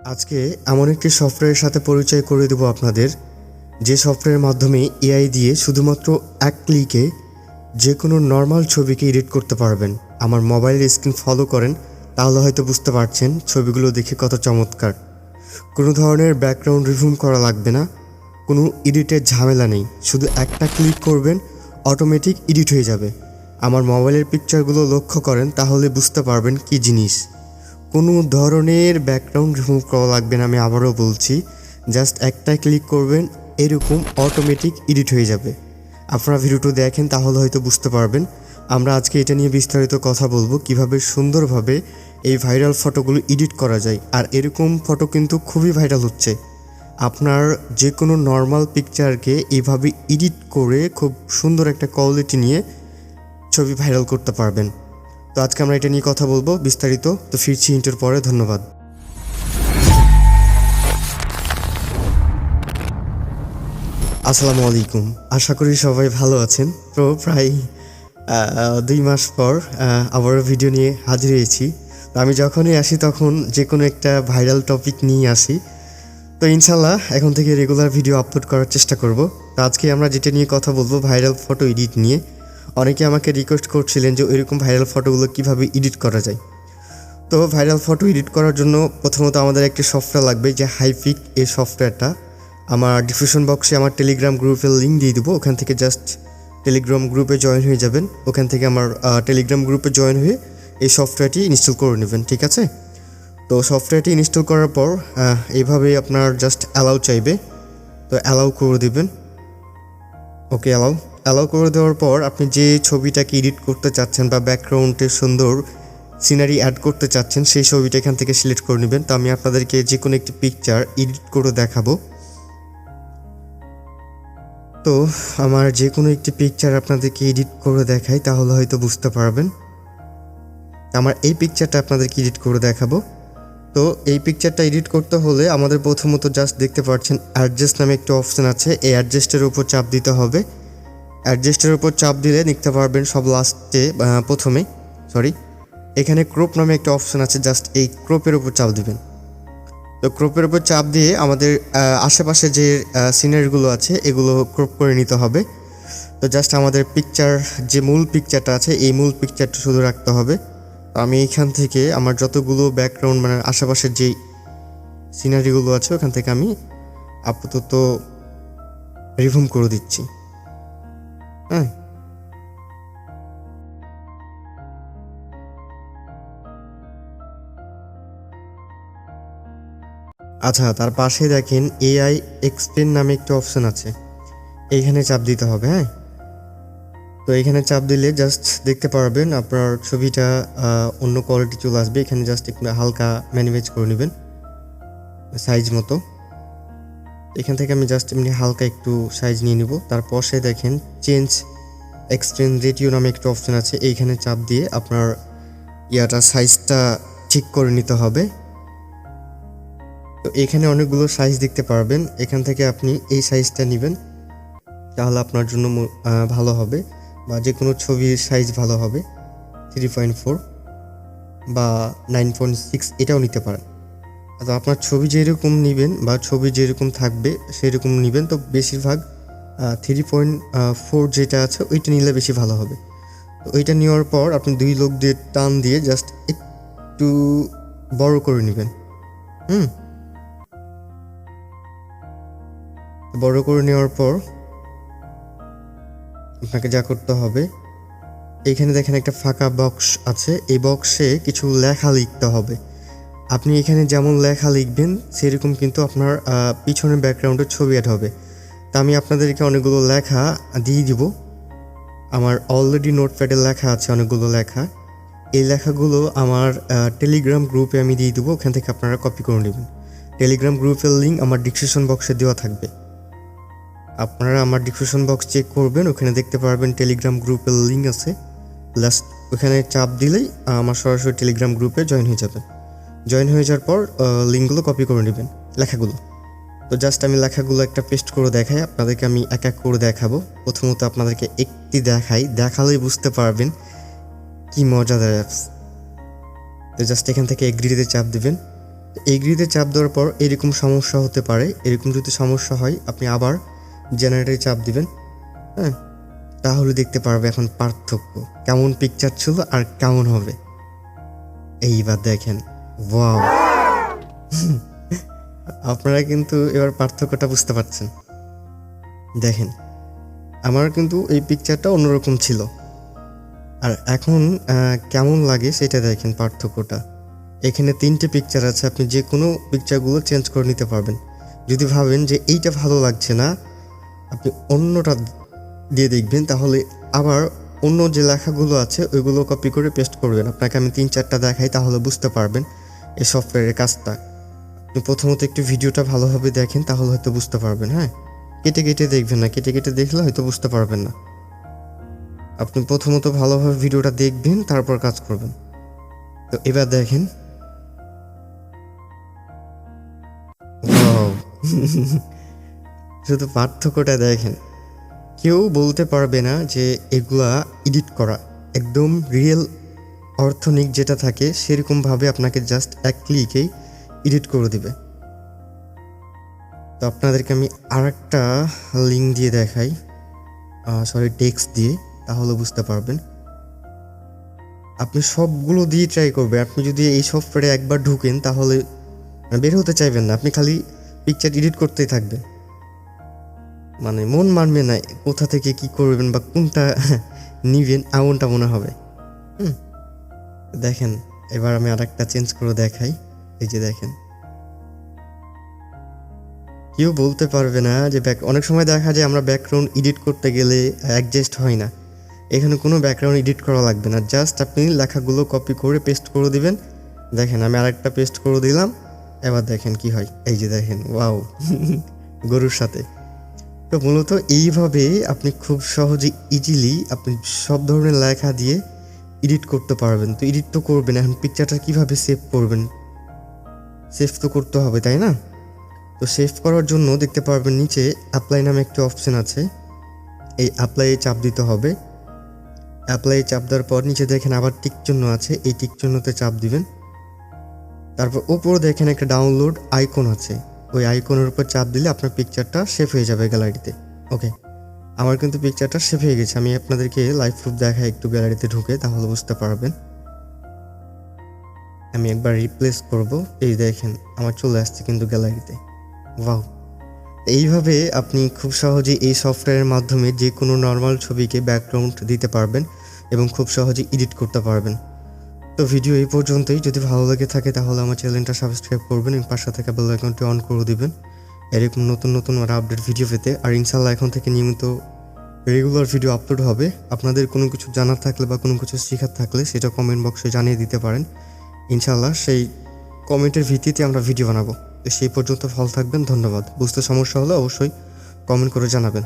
আজকে এমন একটি সফটওয়্যারের সাথে পরিচয় করে দেব আপনাদের, যে সফটওয়্যারের মাধ্যমে এআই দিয়ে শুধুমাত্র এক ক্লিকে যে কোনো নর্মাল ছবিকে এডিট করতে পারবেন। আমার মোবাইলের স্ক্রিন ফলো করেন, তাহলে হয়তো বুঝতে পারছেন ছবিগুলো দেখে কত চমৎকার। কোনো ধরনের ব্যাকগ্রাউন্ড রিমুভ করা লাগবে না, কোনো এডিটের ঝামেলা নেই। শুধু একটা ক্লিক করবেন, অটোমেটিক এডিট হয়ে যাবে। আমার মোবাইলের পিকচারগুলো লক্ষ্য করেন, তাহলে বুঝতে পারবেন কি জিনিস। কোনো ধরনের ব্যাকগ্রাউন্ড রিমুভ করা লাগবে না, আমি আবারও বলছি। জাস্ট একটা ক্লিক করবেন, এরকম অটোমেটিক এডিট হয়ে যাবে। আপনারা ভিডিওটা দেখেন, তাহলে হয়তো বুঝতে পারবেন। আমরা আজকে এটা নিয়ে বিস্তারিত কথা বলবো, কিভাবে সুন্দরভাবে এই ভাইরাল ফটোগুলো এডিট করা যায়। আর এরকম ফটো কিন্তু খুবই ভাইরাল হচ্ছে। আপনার যে কোনো নর্মাল পিকচারকে এইভাবে এডিট করে খুব সুন্দর একটা কোয়ালিটি নিয়ে ছবি ভাইরাল করতে পারবেন। তো আজকে আমরা এটা নিয়ে কথা বলবো বিস্তারিত। তো ফিরছি ইন্টার পরে, ধন্যবাদ। আসসালামু আলাইকুম, আশা করি সবাই ভালো আছেন। তো প্রায় 2 মাস পর আবারও ভিডিও নিয়ে হাজির হয়েছি। তো আমি যখনই আসি তখন যে কোনো একটা ভাইরাল টপিক নিয়ে আসি। তো ইনশাল্লাহ এখন থেকে রেগুলার ভিডিও আপলোড করার চেষ্টা করব। তো আজকে আমরা যেটা নিয়ে কথা বলবো, ভাইরাল ফটো এডিট নিয়ে। অনেকে আমাকে রিকোয়েস্ট করছিলেন যে এরকম ভাইরাল ফটোগুলো কীভাবে এডিট করা যায়। তো ভাইরাল ফটো এডিট করার জন্য প্রথমত আমাদের একটি সফটওয়্যার লাগবে, যে হাইপিক। এই সফটওয়্যারটা আমার ডিসক্রিপশন বক্সে আমার টেলিগ্রাম গ্রুপের লিঙ্ক দিয়ে দেবো। ওখান থেকে জাস্ট টেলিগ্রাম গ্রুপে জয়েন হয়ে যাবেন। ওখান থেকে আমার টেলিগ্রাম গ্রুপে জয়েন হয়ে এই সফটওয়্যারটি ইনস্টল করে নেবেন, ঠিক আছে? তো সফটওয়্যারটি ইনস্টল করার পর এইভাবে আপনার জাস্ট অ্যালাউ চাইবে, তো অ্যালাউ করে দেবেন। ওকে, অ্যালাউ করে দেওয়ার পর আপনি যে ছবিটাকে এডিট করতে চাচ্ছেন বা ব্যাকগ্রাউন্ডে সুন্দর সিনারি অ্যাড করতে চাচ্ছেন, সেই ছবিটা এখান থেকে সিলেক্ট করে নেবেন। তো আমি আপনাদেরকে যে কোনো একটি পিকচার এডিট করে দেখাবো। তো আমার যে কোনো একটি পিকচার আপনাদেরকে এডিট করে দেখাই, তাহলে হয়তো বুঝতে পারবেন। আমার এই পিকচারটা আপনাদেরকে এডিট করে দেখাবো। তো এই পিকচারটা এডিট করতে হলে আমাদের প্রথমত জাস্ট দেখতে পাচ্ছেন অ্যাডজাস্ট নামে একটা অপশান আছে। এই অ্যাডজাস্টের উপর চাপ দিতে হবে। অ্যাডজাস্টের উপর চাপ দিলে দেখতে পারবেন সব লাস্টে এখানে ক্রপ নামে একটা অপশান আছে। জাস্ট এই ক্রপের উপর চাপ দিবেন। তো ক্রপের উপর চাপ দিয়ে আমাদের আশেপাশে যে সিনারিগুলো আছে এগুলো ক্রপ করে নিতে হবে। তো জাস্ট আমাদের পিকচার, যে মূল পিকচারটা আছে, এই মূল পিকচারটা শুধু রাখতে হবে। আমি এইখান থেকে আমার যতগুলো ব্যাকগ্রাউন্ড মানে আশেপাশের যেই সিনারিগুলো আছে ওখান থেকে আমি আপাতত রিমুভ করে দিচ্ছি। হ্যাঁ, আচ্ছা, তার পাশে দেখেন এআই এক্সপ্লেন নামে একটা অপশন আছে, এইখানে চাপ দিতে হবে। হ্যাঁ, তো এখানে চাপ দিলে জাস্ট দেখতে পারবেন আপনার ছবিটা অন্য কোয়ালিটি চলে আসবে। এখানে জাস্ট একটু হালকা ম্যানিমেজ করে নেবেন সাইজ মতো। এখান থেকে আমি জাস্ট এমনি হালকা একটু সাইজ নিয়ে নিব। তারপর সে দেখেন চেঞ্জ এক্সট্রিম রেটিও নামে একটা অপশন আছে, এইখানে চাপ দিয়ে আপনার সাইজটা ঠিক করে নিতে হবে। তো এখানে অনেকগুলো সাইজ দেখতে পারবেন, এখান থেকে আপনি এই সাইজটা নেবেন, তাহলে আপনার জন্য ভালো হবে। বা যে কোনো ছবির সাইজ ভালো হবে, 3.4 বা 9.6 এটাও নিতে পারেন। তো আপনার ছবি যেরকম নেবেন বা ছবি যেরকম থাকবে সেরকম নেবেন। তো বেশিরভাগ 3.4 যেটা আছে ওইটা নিলে বেশি ভালো হবে। তো ওইটা নেওয়ার পর আপনি 2 লোক দিয়ে টান দিয়ে জাস্ট একটু বড় করে নেবেন। বড় করে নেওয়ার পর আপনাকে যা করতে হবে, এইখানে দেখেন একটা ফাঁকা বক্স আছে, এই বক্সে কিছু লেখা লিখতে হবে। আপনি এখানে যেমন লেখা লিখবেন সেরকম কিন্তু আপনার পিছনের ব্যাকগ্রাউন্ডের ছবি অ্যাড হবে। তা আমি আপনাদেরকে অনেকগুলো লেখা দিয়ে দিব। আমার অলরেডি নোটপ্যাডে লেখা আছে অনেকগুলো লেখা। এই লেখাগুলো আমার টেলিগ্রাম গ্রুপে আমি দিয়ে দেবো, ওখান থেকে আপনারা কপি করে নেবেন। টেলিগ্রাম গ্রুপের লিঙ্ক আমার ডিসক্রিপশন বক্সে দেওয়া থাকবে। আপনারা আমার ডিসক্রিপশন বক্স চেক করবেন, ওখানে দেখতে পারবেন টেলিগ্রাম গ্রুপের লিঙ্ক আছে। লাস্ট ওখানে চাপ দিলেই আমার সরাসরি টেলিগ্রাম গ্রুপে জয়েন হয়ে যাবেন। জয়েন হয়ে যাওয়ার পর লিঙ্কগুলো কপি করে নেবেন, লেখাগুলো। তো জাস্ট আমি লেখাগুলো একটা পেস্ট করে দেখাই, আপনাদেরকে আমি এক এক করে দেখাবো। প্রথমত আপনাদেরকে একটি দেখালেই বুঝতে পারবেন কি মজাদার অ্যাপস। তো জাস্ট এখান থেকে এগ্রিতে চাপ দিবেন। এগ্রিতে চাপ দেওয়ার পর এরকম সমস্যা হতে পারে। এরকম যদি সমস্যা হয় আপনি আবার জেনারেটরে চাপ দিবেন, হ্যাঁ, তাহলে দেখতে পারবে এখন পার্থক্য কেমন পিকচার ছিল আর কেমন হবে। এইবার দেখেন, ওয়াও, আপনারা কিন্তু এবার পার্থক্যটা বুঝতে পারছেন। দেখেন আমার কিন্তু এই পিকচারটা অন্যরকম ছিল, আর এখন কেমন লাগে সেটা দেখেন পার্থক্যটা। এখানে 3টে পিকচার আছে, আপনি যে কোনো পিকচারগুলো চেঞ্জ করে নিতে পারবেন। যদি ভাবেন যে এইটা ভালো লাগছে না, আপনি অন্যটা দিয়ে দেখবেন, তাহলে আবার অন্য যে লেখাগুলো আছে ওইগুলো কপি করে পেস্ট করবেন। আপনাকে আমি 3-4টা দেখাই, তাহলে বুঝতে পারবেন এই সফটওয়্যারের কাজটা। আপনি প্রথমত একটু ভিডিওটা ভালোভাবে দেখেন, তাহলে হয়তো বুঝতে পারবেন। হ্যাঁ, কেটে কেটে দেখবেন না, কেটে কেটে দেখলে হয়তো বুঝতে পারবেন না। আপনি প্রথমত ভালোভাবে ভিডিওটা দেখবেন, তারপর কাজ করবেন। তো এবার দেখেন, ওয়াও, শুধু পার্থক্যটা দেখেন। কেউ বলতে পারবে না যে এগুলা এডিট করা, একদম রিয়েল অর্থনিক যেটা থাকে সেরকমভাবে আপনাকে জাস্ট এক ক্লিকেই এডিট করে দিবে। তো আপনাদেরকে আমি আরেকটা লিঙ্ক দিয়ে দেখাই, টেক্সট দিয়ে, তাহলে বুঝতে পারবেন। আপনি সবগুলো দিয়ে ট্রাই করবেন। আপনি যদি এই সফটওয়্যারে একবার ঢুকেন তাহলে বের হতে চাইবেন না, আপনি খালি পিকচার এডিট করতেই থাকবেন। মানে মন মানবে না কোথা থেকে কি করবেন বা কোনটা নিবেন, এমনটা মনে হবে। দেখেন এবার আমি আরেকটা চেঞ্জ করে দেখাই। এই যে দেখেন, কেউ বলতে পারবে না যে অনেক সময় দেখা যায় আমরা ব্যাকগ্রাউন্ড এডিট করতে গেলে অ্যাডজাস্ট হয় না। এখানে কোনো ব্যাকগ্রাউন্ড এডিট করা লাগবে না, জাস্ট আপনি লেখাগুলো কপি করে পেস্ট করে দিবেন। দেখেন আমি আরেকটা পেস্ট করে দিলাম, এবার দেখেন কি হয়। এই যে দেখেন, ওয়াও, গরুর সাথে। তো মূলত এইভাবে আপনি খুব সহজে ইজিলি আপনি সব ধরনের লেখা দিয়ে এডিট করতে পারবেন। তো এডিট তো করবেন, এখন পিকচারটা কীভাবে সেভ করবেন? সেভ তো করতে হবে, তাই না? তো সেভ করার জন্য দেখতে পারবেন নিচে অ্যাপ্লাই নামে একটা অপশন আছে, এই অ্যাপ্লাইয়ে চাপ দিতে হবে। অ্যাপ্লাইয়ে চাপ দেওয়ার পর নিচে দেখেন আবার টিক চিহ্ন আছে, এই টিক চিহ্নতে চাপ দিবেন। তারপর উপরে দেখেন একটা ডাউনলোড আইকন আছে, ওই আইকনের উপর চাপ দিলে আপনার পিকচারটা সেভ হয়ে যাবে গ্যালারিতে। ওকে, আমার কিন্তু পিকচারটা সেভ হয়ে গেছে। আমি আপনাদেরকে লাইভ প্রুফ দেখাই একটু গ্যালারিতে ঢুকে, তাহলে বুঝতে পারবেন। আমি একবার রিপ্লেস করব, এই দেখেন আমার চলে আসছে কিন্তু গ্যালারিতে। ওয়াও, এইভাবে আপনি খুব সহজে এই সফটওয়্যারের মাধ্যমে যে কোনো নর্মাল ছবিকে ব্যাকগ্রাউন্ড দিতে পারবেন এবং খুব সহজে এডিট করতে পারবেন। তো ভিডিও এই পর্যন্তই। যদি ভালো লেগে থাকে তাহলে আমার চ্যানেলটা সাবস্ক্রাইব করবেন এবং পাশে থাকা বেল আইকনটি অন করে দিবেন এরকম নতুন নতুন আর আপডেট ভিডিও পেতে। আর ইনশাল্লাহ এখন থেকে নিয়মিত রেগুলার ভিডিও আপলোড হবে। আপনাদের কোনো কিছু জানার থাকলে বা কোনো কিছু শেখার থাকলে সেটা কমেন্ট বক্সে জানিয়ে দিতে পারেন। ইনশাল্লাহ সেই কমেন্টের ভিত্তিতে আমরা ভিডিও বানাবো। তো সেই পর্যন্ত ভালো থাকবেন, ধন্যবাদ। বুঝতে সমস্যা হলে অবশ্যই কমেন্ট করে জানাবেন।